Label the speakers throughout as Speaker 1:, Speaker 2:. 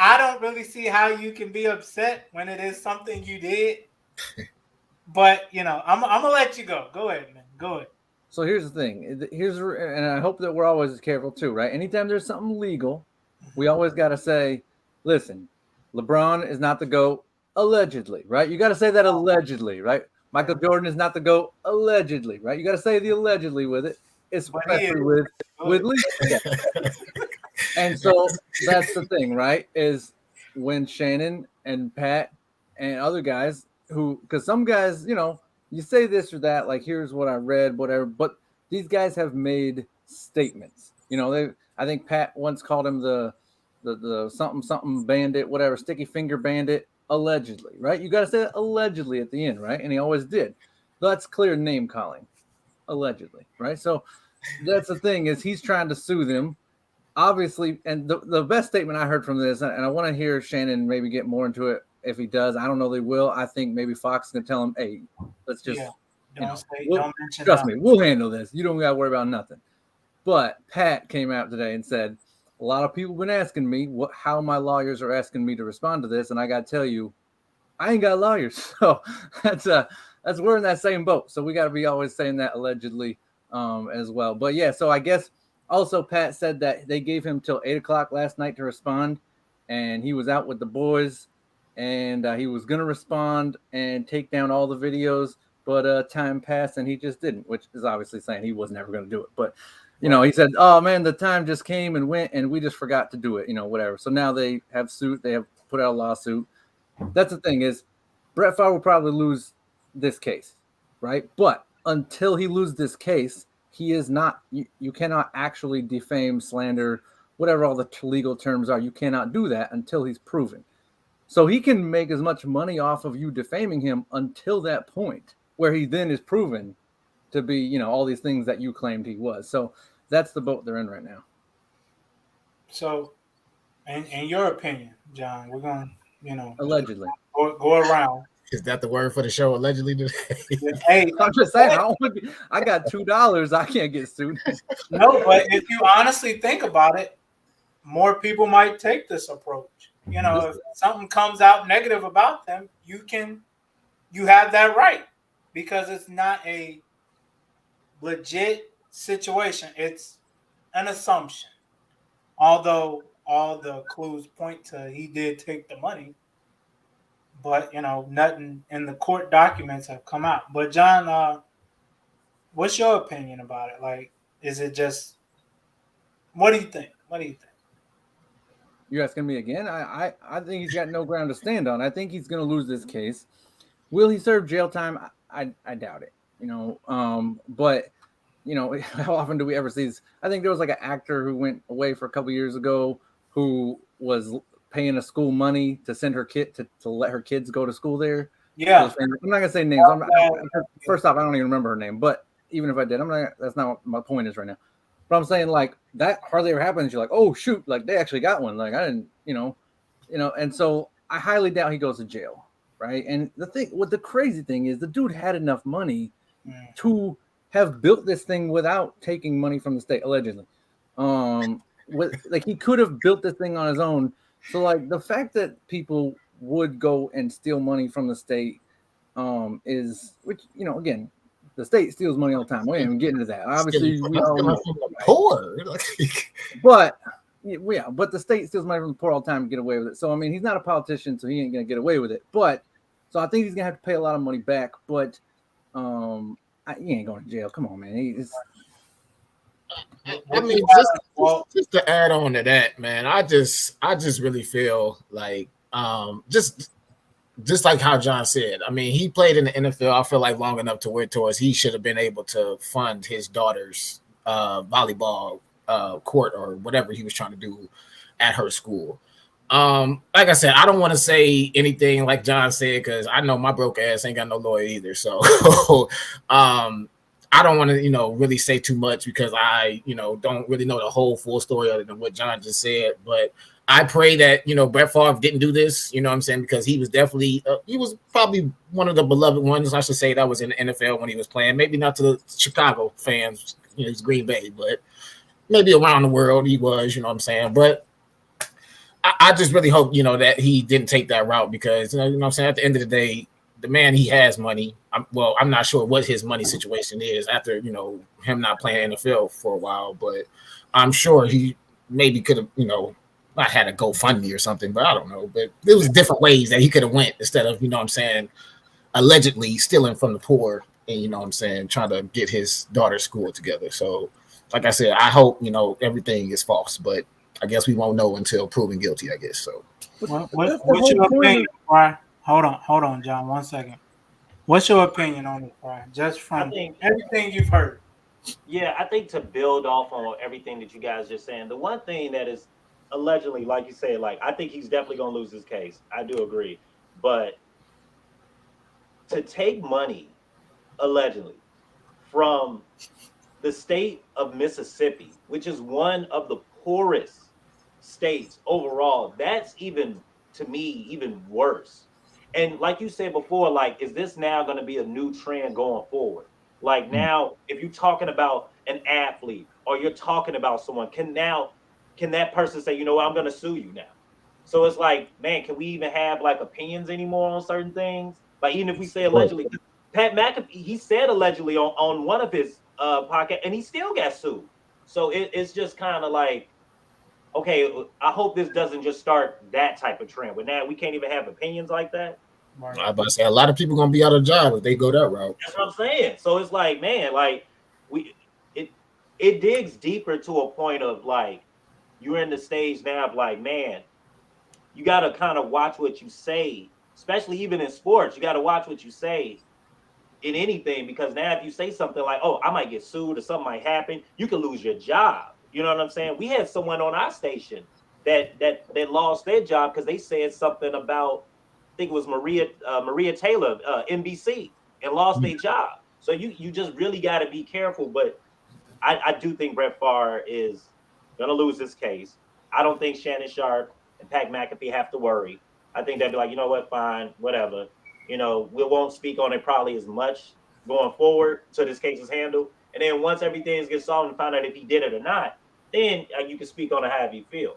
Speaker 1: I don't really see how you can be upset when it is something you did. But I'm gonna let you go. Go ahead, man. Go ahead.
Speaker 2: So here's the thing. And I hope that we're always careful too, right? Anytime there's something legal, we always got to say, listen, LeBron is not the GOAT, allegedly, right? You got to say that allegedly, right? Michael Jordan is not the GOAT, allegedly, right? You got to say the allegedly with it, especially with legal. And so that's the thing, right? Is when Shannon and Pat and other guys because some guys, you say this or that, like here's what I read, whatever, but these guys have made statements. I think Pat once called him the something bandit, whatever, sticky finger bandit, allegedly, right? You got to say it allegedly at the end, right? And he always did. That's clear name calling, allegedly, right? So that's the thing is he's trying to sue them. Obviously, and the best statement I heard from this, and I want to hear Shannon maybe get more into it if he does. I don't know they will. I think maybe Fox can tell him, hey, let's just
Speaker 1: don't mention.
Speaker 2: Trust me, we'll handle this. You don't got to worry about nothing. But Pat came out today and said, a lot of people have been asking me how my lawyers are asking me to respond to this, and I got to tell you, I ain't got lawyers. So that's we're in that same boat. So we got to be always saying that allegedly as well. But yeah, so I guess. Also, Pat said that they gave him till 8:00 last night to respond, and he was out with the boys, and he was going to respond and take down all the videos, but time passed, and he just didn't, which is obviously saying he was never going to do it. But, he said, oh, man, the time just came and went, and we just forgot to do it, whatever. So now they have put out a lawsuit. That's the thing is Brett Favre will probably lose this case, right? But until he loses this case, he is not, you cannot actually defame, slander, whatever all the legal terms are. You cannot do that until he's proven. So he can make as much money off of you defaming him until that point where he then is proven to be, all these things that you claimed he was. So that's the boat they're in right now.
Speaker 1: So, in your opinion, John, we're going to,
Speaker 2: allegedly
Speaker 1: go around.
Speaker 3: Is that the word for the show? Allegedly today.
Speaker 1: Hey,
Speaker 2: I'm just saying. I got $2. I can't get sued.
Speaker 1: No, but if you honestly think about it, more people might take this approach. If something comes out negative about them, you have that right because it's not a legit situation. It's an assumption. Although all the clues point to he did take the money. But, nothing in the court documents have come out. But, John, what's your opinion about it? Like, is it just – what do you think?
Speaker 2: You asking me again? I think he's got no ground to stand on. I think he's going to lose this case. Will he serve jail time? I doubt it, But, how often do we ever see this? I think there was like an actor who went away for a couple years ago who was – paying a school money to send her kid to let her kids go to school there.
Speaker 1: Yeah.
Speaker 2: I'm not gonna say names. First off, I don't even remember her name, but even if I did, that's not what my point is right now. But I'm saying like that hardly ever happens. You're like, oh shoot, like they actually got one. Like I didn't, and so I highly doubt he goes to jail. Right. And the crazy thing is the dude had enough money to have built this thing without taking money from the state, allegedly. He could have built this thing on his own. So, like, the fact that people would go and steal money from the state is, which, again, the state steals money all the time. We ain't even getting into that. Obviously, we all know.
Speaker 3: Poor.
Speaker 2: But the state steals money from the poor all the time and get away with it. So, I mean, he's not a politician, so he ain't going to get away with it. But, so I think he's going to have to pay a lot of money back. But he ain't going to jail. Come on, man.
Speaker 3: I mean, just to add on to that, man, I just really feel like just like how John said. I mean, he played in the NFL. I feel like long enough to where towards he should have been able to fund his daughter's volleyball court or whatever he was trying to do at her school. Like I said, I don't want to say anything like John said because I know my broke ass ain't got no lawyer either. So I don't want to, really say too much because I, don't really know the whole full story other than what John just said. But I pray that, Brett Favre didn't do this, you know what I'm saying? Because he was definitely, he was probably one of the beloved ones, I should say, that was in the NFL when he was playing. Maybe not to the Chicago fans, he's Green Bay, but maybe around the world he was, you know what I'm saying? But I just really hope, that he didn't take that route because, you know what I'm saying? At the end of the day, the man, he has money. I'm not sure what his money situation is after, him not playing NFL for a while, but I'm sure he maybe could have, not had a GoFundMe or something, but I don't know. But there was different ways that he could have went instead of, allegedly stealing from the poor and, trying to get his daughter's school together. So, like I said, I hope, everything is false, but I guess we won't know until proven guilty, I guess. So,
Speaker 1: what's your opinion, Brian? Hold on, John, 1 second. What's your opinion on it, Brian? Just from everything you've heard.
Speaker 4: Yeah, I think to build off on everything that you guys just saying, the one thing that is allegedly, like you said, I think he's definitely going to lose his case. I do agree. But to take money, allegedly, from the state of Mississippi, which is one of the poorest states overall, that's even, to me, even worse. And like you said before, is this now going to be a new trend going forward? Now, if you're talking about an athlete or you're talking about someone, can that person say, I'm going to sue you now? So it's man, can we even have opinions anymore on certain things? Even if we say allegedly, Pat McAfee, he said allegedly on one of his podcasts, and he still got sued. So it's just kind of okay, I hope this doesn't just start that type of trend. But now we can't even have opinions like that.
Speaker 3: I was about to say a lot of people gonna be out of job if they go that route.
Speaker 4: That's what I'm saying. So it's man, it digs deeper to a point of you're in the stage now of man, you gotta kind of watch what you say, especially even in sports. You gotta watch what you say in anything, because now if you say something oh, I might get sued or something might happen, you can lose your job. You know what I'm saying? We had someone on our station that lost their job because they said something about, I think it was Maria Taylor, NBC, and lost their job. So you just really got to be careful. But I do think Brett Favre is going to lose this case. I don't think Shannon Sharpe and Pat McAfee have to worry. I think they'd be you know what, fine, whatever. We won't speak on it probably as much going forward till this case is handled. And then once everything gets solved and find out if he did it or not, then you can speak on it however you feel.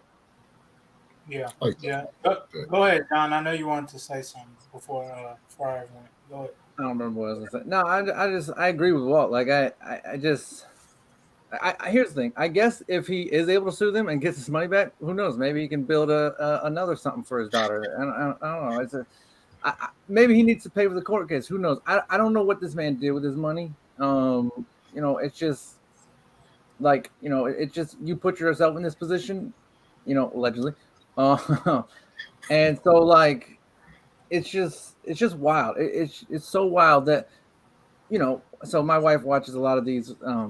Speaker 1: Yeah. Go ahead, John. I know you wanted to say something before I went. Go ahead.
Speaker 2: I don't remember what I was going to say. No, I agree with Walt. Here's the thing. I guess if he is able to sue them and gets his money back, who knows? Maybe he can build another something for his daughter. I don't know. Maybe he needs to pay for the court case. Who knows? I don't know what this man did with his money. It's just it's just you put yourself in this position, allegedly. And so it's just wild. It's so wild that, so my wife watches a lot of these, I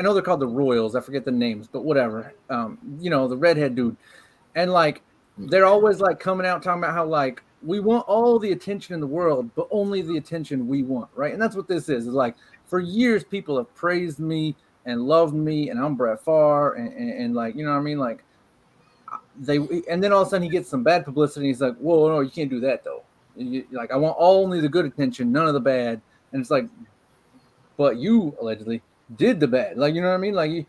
Speaker 2: know they're called the Royals. I forget the names, but whatever. The redhead dude. And they're always coming out talking about how we want all the attention in the world, but only the attention we want, right? And that's what this is. It's for years people have praised me and loved me, and I'm Brett Favre, and you know what I mean? And then all of a sudden he gets some bad publicity. And he's whoa, no, you can't do that though. I want only the good attention, none of the bad. And it's but you allegedly did the bad. You know what I mean?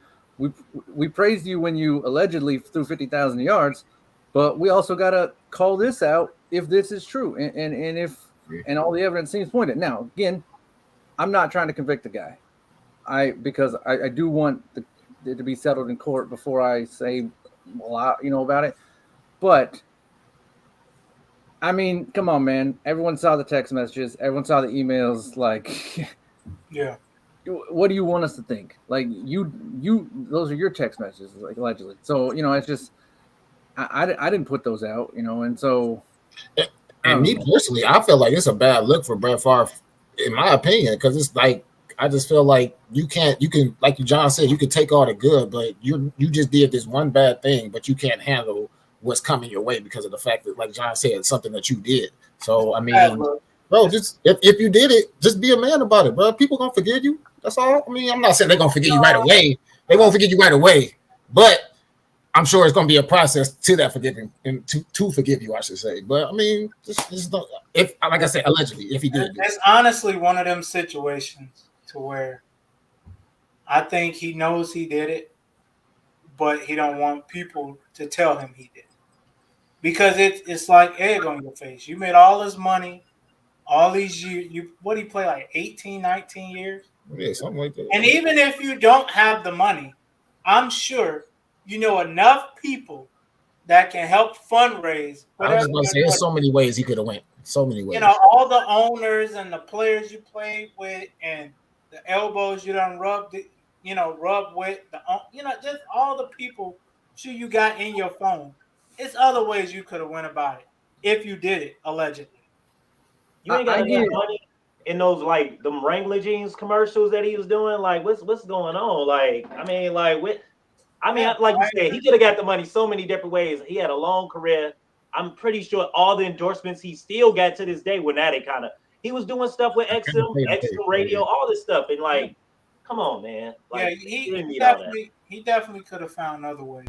Speaker 2: We praised you when you allegedly threw 50,000 yards, but we also got to call this out if this is true. And if all the evidence seems pointed. Now, again, I'm not trying to convict the guy. Because I do want it to be settled in court before I say a lot, about it. But I mean, come on, man. Everyone saw the text messages. Everyone saw the emails.
Speaker 1: Yeah.
Speaker 2: What do you want us to think? Those are your text messages, allegedly. So, it's just, I didn't put those out, and so.
Speaker 3: And me personally, I feel like it's a bad look for Brett Favre, in my opinion, because it's I just feel like you can, like John said, you can take all the good, but you just did this one bad thing, but you can't handle what's coming your way because of the fact that, like John said, it's something that you did. So, I mean, bro, just if you did it, just be a man about it, bro. People gonna forgive you. That's all. I mean, I'm not saying they're gonna forgive you right away. They won't forgive you right away, but I'm sure it's gonna be a process to that forgiving and to forgive you, I should say. But I mean, just don't, if, like I said, allegedly, if he did,
Speaker 1: it's honestly one of them situations to where I think he knows he did it, but he don't want people to tell him he did. Because it's like egg on your face. You made all this money, all these years. What he play like 18, 19 years?
Speaker 3: Yeah, something like that.
Speaker 1: And even if you don't have the money, I'm sure you know enough people that can help fundraise.
Speaker 3: I was just going to say, there's so many ways he could have went. So many ways.
Speaker 1: You know, all the owners and the players you played with, and the elbows you done rub with just all the people you got in your phone. It's other ways you could have went about it if you did it, allegedly.
Speaker 4: You ain't got enough money in those like them Wrangler jeans commercials that he was doing. Like, what's going on? Like, I mean, like you said, he could have got the money so many different ways. He had a long career. I'm pretty sure all the endorsements he still got to this day were not it kind of. He was doing stuff with XM Radio, all this stuff, and like, come on, man. Like,
Speaker 1: he definitely could have found other ways.